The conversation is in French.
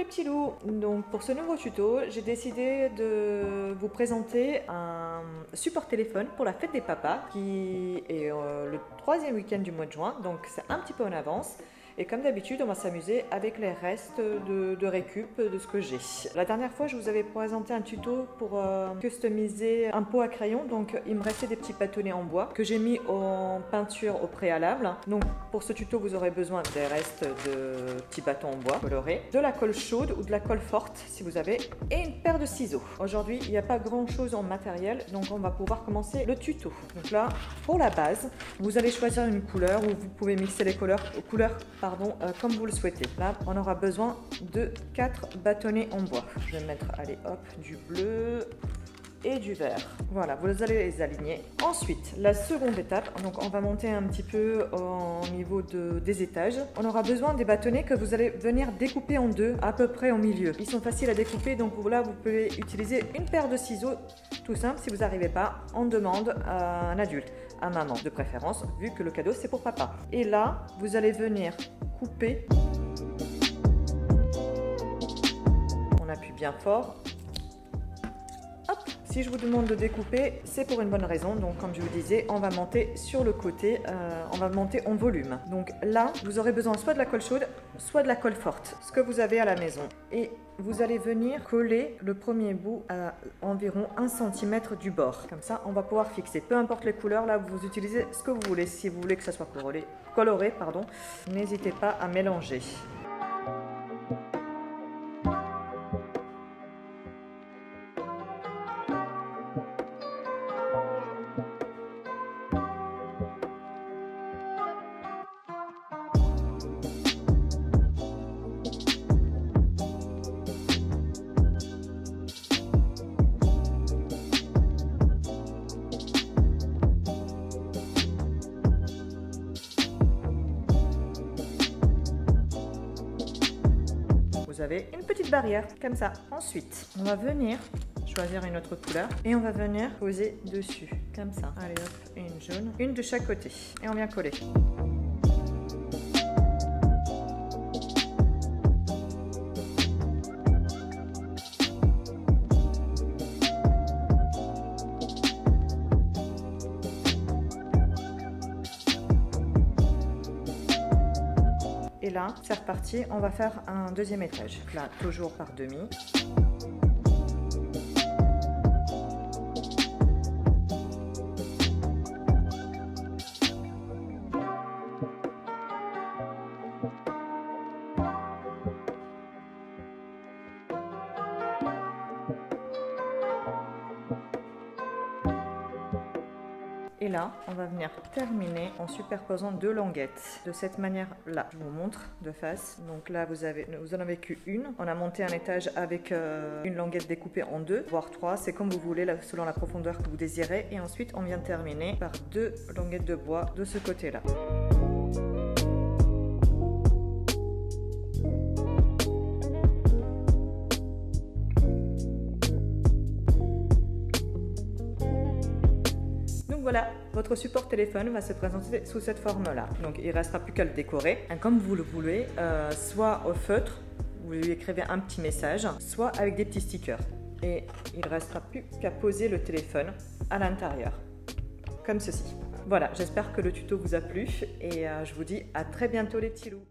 petits loups, donc pour ce nouveau tuto, j'ai décidé de vous présenter un support téléphone pour la fête des papas qui est le 3e week-end du mois de juin, donc c'est un petit peu en avance. Et comme d'habitude, on va s'amuser avec les restes de récup de ce que j'ai. La dernière fois, je vous avais présenté un tuto pour customiser un pot à crayon. Donc, il me restait des petits bâtonnets en bois que j'ai mis en peinture au préalable. Donc, pour ce tuto, vous aurez besoin des restes de petits bâtons en bois colorés, de la colle chaude ou de la colle forte si vous avez, et une paire de ciseaux. Aujourd'hui, il n'y a pas grand-chose en matériel, donc on va pouvoir commencer le tuto. Donc là, pour la base, vous allez choisir une couleur ou vous pouvez mixer les couleurs comme vous le souhaitez. Là, on aura besoin de 4 bâtonnets en bois. Je vais mettre, allez hop, du bleu et du vert. Voilà, vous allez les aligner. Ensuite, la seconde étape, donc on va monter un petit peu au niveau des étages. On aura besoin des bâtonnets que vous allez venir découper en deux, à peu près au milieu. Ils sont faciles à découper, donc là, vous pouvez utiliser une paire de ciseaux, tout simple. Si vous n'arrivez pas, on demande à un adulte, à maman de préférence, vu que le cadeau c'est pour papa. Et là, vous allez venir couper. On appuie bien fort. Hop. Si je vous demande de découper, c'est pour une bonne raison. Donc comme je vous disais, on va monter sur le côté, on va monter en volume. Donc là, vous aurez besoin soit de la colle chaude, soit de la colle forte, ce que vous avez à la maison. Et vous allez venir coller le premier bout à environ 1 cm du bord. Comme ça, on va pouvoir fixer. Peu importe les couleurs, là, vous utilisez ce que vous voulez. Si vous voulez que ça soit coloré, n'hésitez pas à mélanger. Vous avez une petite barrière, comme ça. Ensuite, on va venir choisir une autre couleur et on va venir poser dessus, comme ça. Allez hop, une jaune, une de chaque côté. Et on vient coller. Et là, c'est reparti, on va faire un deuxième étage. Là, toujours par demi. Et là, on va venir terminer en superposant 2 languettes. De cette manière-là, je vous montre de face. Donc là, vous en avez qu'une. On a monté un étage avec une languette découpée en 2, voire 3. C'est comme vous voulez, selon la profondeur que vous désirez. Et ensuite, on vient terminer par 2 languettes de bois de ce côté-là. Voilà, votre support téléphone va se présenter sous cette forme-là. Donc il ne restera plus qu'à le décorer, comme vous le voulez, soit au feutre, vous lui écrivez un petit message, soit avec des petits stickers. Et il ne restera plus qu'à poser le téléphone à l'intérieur, comme ceci. Voilà, j'espère que le tuto vous a plu et je vous dis à très bientôt les petits loups.